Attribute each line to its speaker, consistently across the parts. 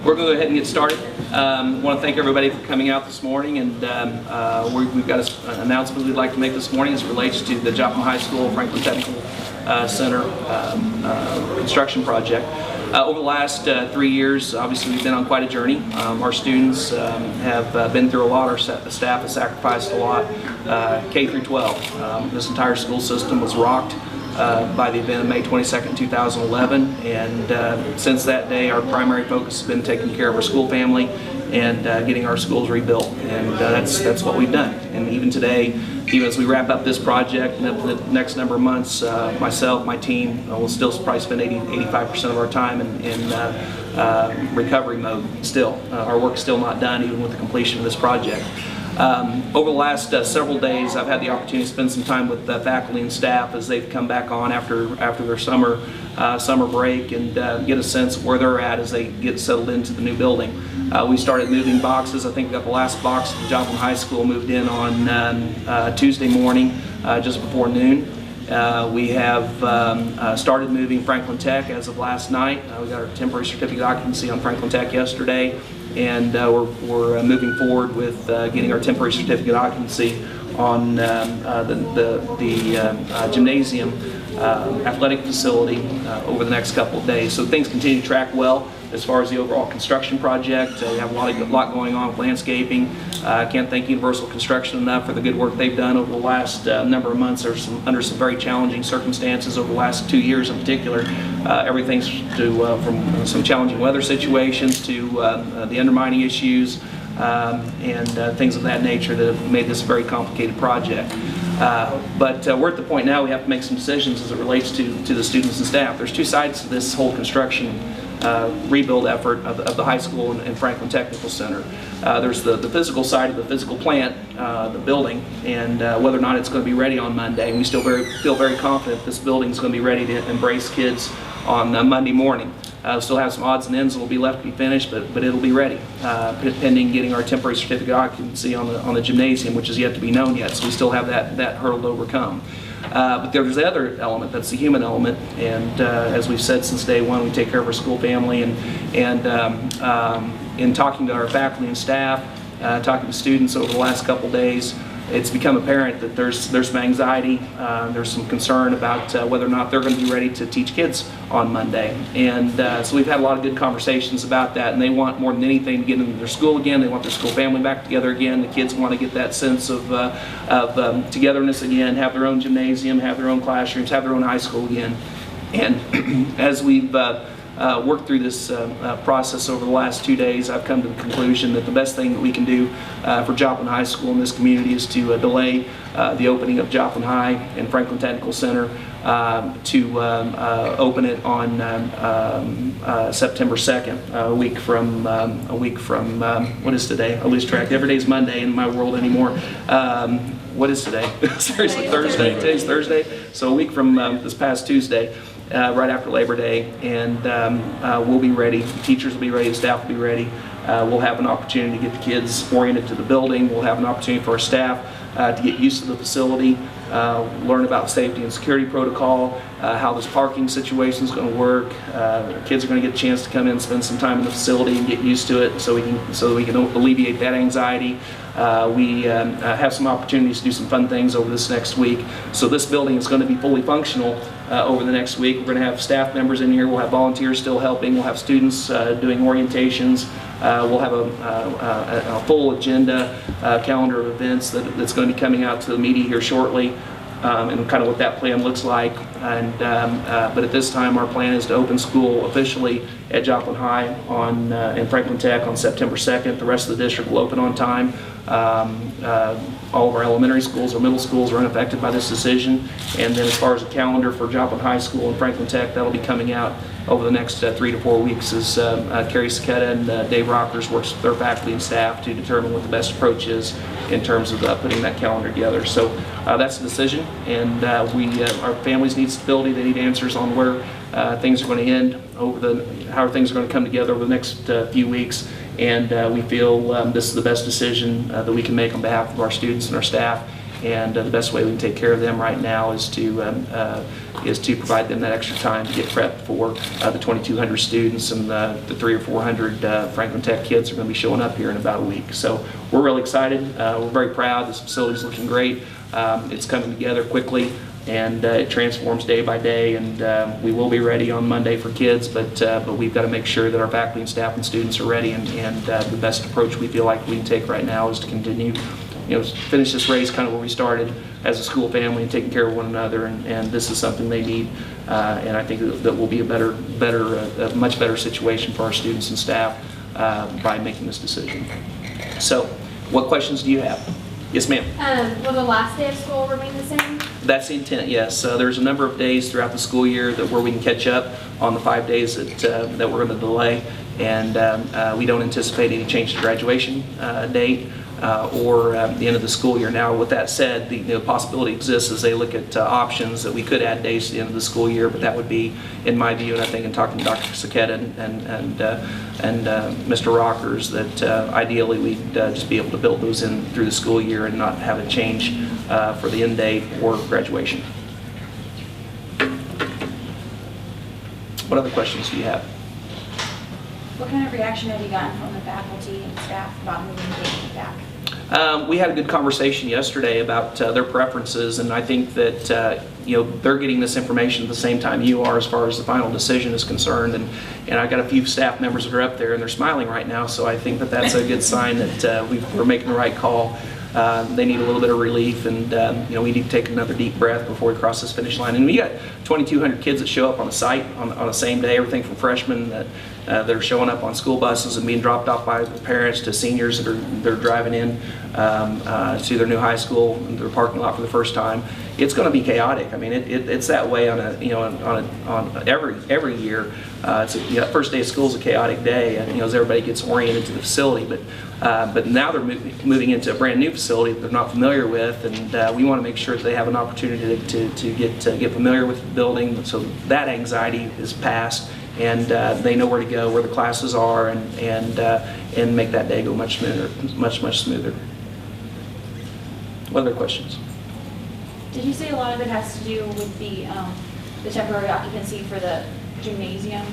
Speaker 1: We're going to go ahead and get started. I want to thank everybody for coming out this morning, and we've got an announcement we'd like to make this morning as it relates to the Joplin High School Franklin Technical Center construction project. Over the last 3 years, obviously we've been on quite a journey. Our students have been through a lot, our staff has sacrificed a lot, K through 12. This entire school system was rocked by the event of May 22nd, 2011, and since that day our primary focus has been taking care of our school family and getting our schools rebuilt, and that's what we've done. And even today, even as we wrap up this project and the next number of months, myself, my team will still probably spend 85% of our time in recovery mode still. Our work's still not done even with the completion of this project. Over the last several days, I've had the opportunity to spend some time with faculty and staff as they've come back on after their summer break, and get a sense of where they're at as they get settled into the new building. We started moving boxes. I think we got the last box at the Joplin High School moved in on Tuesday morning, just before noon. We have started moving Franklin Tech as of last night. We got our temporary certificate of occupancy on Franklin Tech yesterday, and we're moving forward with getting our temporary certificate of occupancy on the gymnasium athletic facility over the next couple of days. So things continue to track well as far as the overall construction project. We have a lot going on with landscaping. I can't thank Universal Construction enough for the good work they've done over the last number of months. Under some very challenging circumstances over the last 2 years in particular. Everything's from some challenging weather situations to the undermining issues and things of that nature that have made this a very complicated project. But we're at the point now we have to make some decisions as it relates to the students and staff. There's two sides to this whole construction rebuild effort of the high school and Franklin Technical Center. There's the physical side of the physical plant, the building, and whether or not it's going to be ready on Monday. And we still feel very confident this building is going to be ready to embrace kids on Monday morning. Still have some odds and ends that will be left to be finished, but it'll be ready, pending getting our temporary certificate of occupancy on the gymnasium, which is yet to be known yet. So we still have that hurdle to overcome. But there's the other element, that's the human element, and as we've said since day one, we take care of our school family, and in talking to our faculty and staff, talking to students over the last couple days, it's become apparent that there's some anxiety, there's some concern about whether or not they're going to be ready to teach kids on Monday. And so we've had a lot of good conversations about that, and they want more than anything to get into their school again. They want their school family back together again. The kids want to get that sense of togetherness again, have their own gymnasium, have their own classrooms, have their own high school again. And as we've worked through this process over the last 2 days, I've come to the conclusion that the best thing that we can do for Joplin High School in this community is to delay the opening of Joplin High and Franklin Technical Center to open it on September 2nd, a week from what is today? I lose track. Every day's Monday in my world anymore. What is today? Seriously, Thursday. Today's Thursday. So a week from this past Tuesday. Right after Labor Day, and we'll be ready. The teachers will be ready, the staff will be ready. We'll have an opportunity to get the kids oriented to the building. We'll have an opportunity for our staff to get used to the facility, learn about safety and security protocol, how this parking situation is going to work. Kids are going to get a chance to come in and spend some time in the facility and get used to it, so that we can alleviate that anxiety. We have some opportunities to do some fun things over this next week. So this building is going to be fully functional over the next week. We're going to have staff members in here. We'll have volunteers still helping. We'll have students doing orientations. We'll have a full agenda, calendar of events that's going to be coming out to the media here shortly, and kind of what that plan looks like. And but at this time, our plan is to open school officially at Joplin High in Franklin Tech on September 2nd. The rest of the district will open on time. All of our elementary schools or middle schools are unaffected by this decision. And then as far as the calendar for Joplin High School and Franklin Tech, that'll be coming out over the next 3 to 4 weeks as Carrie Saketa and Dave Rockers works with their faculty and staff to determine what the best approach is in terms of putting that calendar together. So that's the decision, and our families need stability. They need answers on where things are going to end how things are going to come together over the next few weeks. And we feel this is the best decision that we can make on behalf of our students and our staff and the best way we can take care of them right now is to provide them that extra time to get prepped for the 2,200 students and the 300 or 400 Franklin Tech kids are going to be showing up here in about a week. So we're really excited. We're very proud. This facility's looking great. It's coming together quickly, and it transforms day by day, and we will be ready on Monday for kids, but we've got to make sure that our faculty and staff and students are ready, and the best approach we feel like we can take right now is to continue, finish this race kind of where we started as a school family and taking care of one another, and this is something they need, and I think that will be a much better situation for our students and staff by making this decision. So, what questions do you have? Yes, ma'am.
Speaker 2: Will the last day of school remain the same?
Speaker 1: That's the intent, yes. There's a number of days throughout the school year where we can catch up on the 5 days that we're going to delay, and we don't anticipate any change to graduation date or the end of the school year. Now, with that said, the possibility exists as they look at options that we could add days to the end of the school year, but that would be, in my view, and I think in talking to Dr. Saquetta and Mr. Rockers, that ideally we'd just be able to build those in through the school year and not have a change for the end date or graduation. What other questions do you have?
Speaker 3: What kind of reaction have you gotten from the faculty and staff about moving dates back?
Speaker 1: We had a good conversation yesterday about their preferences, and I think that they're getting this information at the same time you are as far as the final decision is concerned. And I've got a few staff members that are up there, and they're smiling right now, so I think that that's a good sign that we're making the right call. They need a little bit of relief, and we need to take another deep breath before we cross this finish line. And we got 2,200 kids that show up on the site on the same day, everything from freshmen that are showing up on school buses and being dropped off by their parents to seniors that are driving in to their new high school, their parking lot for the first time. It's going to be chaotic. I mean, it's that way on every year. First day of school is a chaotic day, and as everybody gets oriented to the facility. But now they're moving into a brand new facility that they're not familiar with, and we want to make sure that they have an opportunity to get familiar with the building, so that anxiety is past, and they know where to go, where the classes are, and make that day go much smoother, much smoother. What other questions?
Speaker 3: Did you say a lot of it has to do with the temporary occupancy for the gymnasium,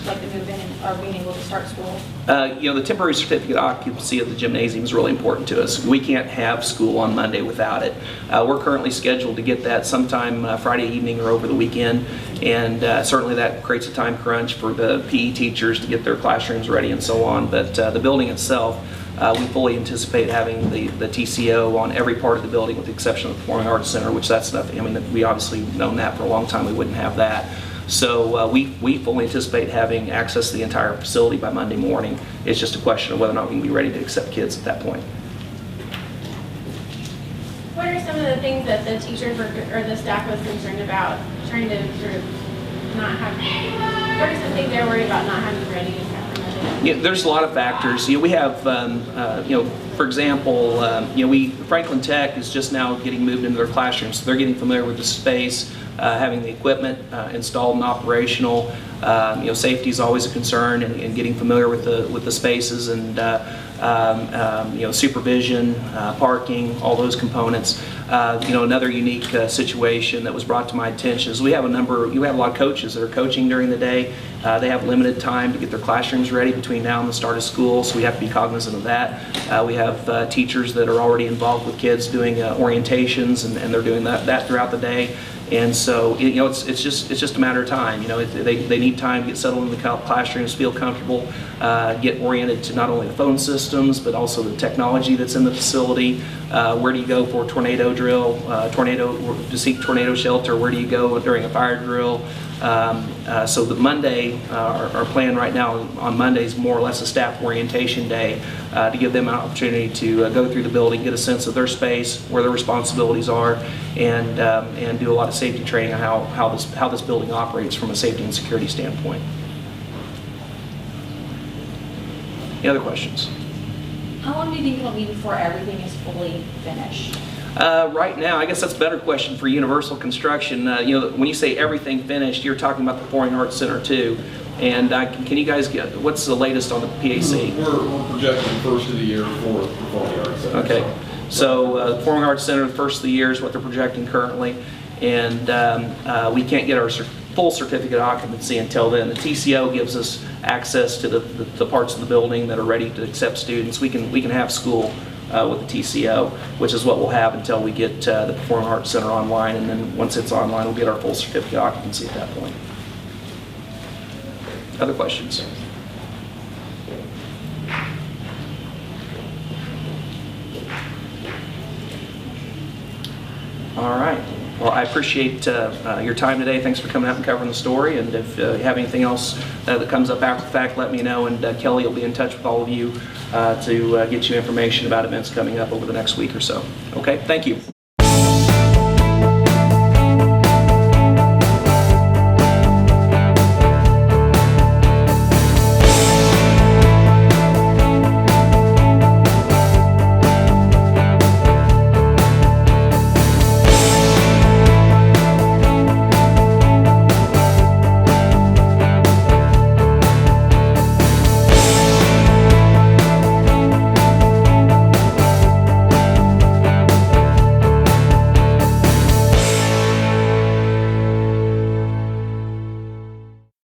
Speaker 3: like the move-in or being able to start school?
Speaker 1: The temporary certificate occupancy of the gymnasium is really important to us. We can't have school on Monday without it. We're currently scheduled to get that sometime Friday evening or over the weekend, and certainly that creates a time crunch for the PE teachers to get their classrooms ready and so on. But the building itself, we fully anticipate having the TCO on every part of the building with the exception of the Performing Arts Center, which that's nothing. I mean, we obviously known that for a long time. We wouldn't have that. So we fully anticipate having access to the entire facility by Monday morning. It's just a question of whether or not we can be ready to accept kids at that point.
Speaker 2: What are some of the things that the teachers or the staff was concerned about, trying to sort of not have, what are some things they're worried about not having ready to have for Monday?
Speaker 1: Yeah, there's a lot of factors. We have, for example, Franklin Tech is just now getting moved into their classrooms, so they're getting familiar with the space, having the equipment installed and operational. Safety is always a concern, and getting familiar with the spaces and supervision, parking, all those components. Another unique situation that was brought to my attention is we have a lot of coaches that are coaching during the day. They have limited time to get their classrooms ready between now and the start of school, so we have to be cognizant of that. We have teachers that are already involved with kids doing orientations, and they're doing that throughout the day. And so, it's just a matter of time. They need time to get settled in the classrooms, feel comfortable, get oriented to not only the phone systems, but also the technology that's in the facility. Where do you go for a tornado drill, to seek tornado shelter? Where do you go during a fire drill? So the Monday, our plan right now on Monday is more or less a staff orientation day to give them an opportunity to go through the building, get a sense of their space, where their responsibilities are, and do a lot of safety training on how this building operates from a safety and security standpoint. Any other questions?
Speaker 3: How long do you think it'll be before everything is fully finished?
Speaker 1: Right now, I guess that's a better question for Universal Construction. When you say everything finished, you're talking about the Performing Arts Center too. And can you guys get, what's the latest on the PAC?
Speaker 4: We're projecting first of the year for Performing Arts Center.
Speaker 1: Okay. So the Performing Arts Center, the first of the year is what they're projecting currently, and we can't get our full certificate occupancy until then. The TCO gives us access to the parts of the building that are ready to accept students. We can have school with the TCO, which is what we'll have until we get the Performing Arts Center online, and then once it's online, we'll get our full certificate occupancy at that point. Other questions? All right. Well, I appreciate your time today. Thanks for coming out and covering the story. And if you have anything else that comes up after the fact, let me know. And Kelly will be in touch with all of you to get you information about events coming up over the next week or so. Okay? Thank you.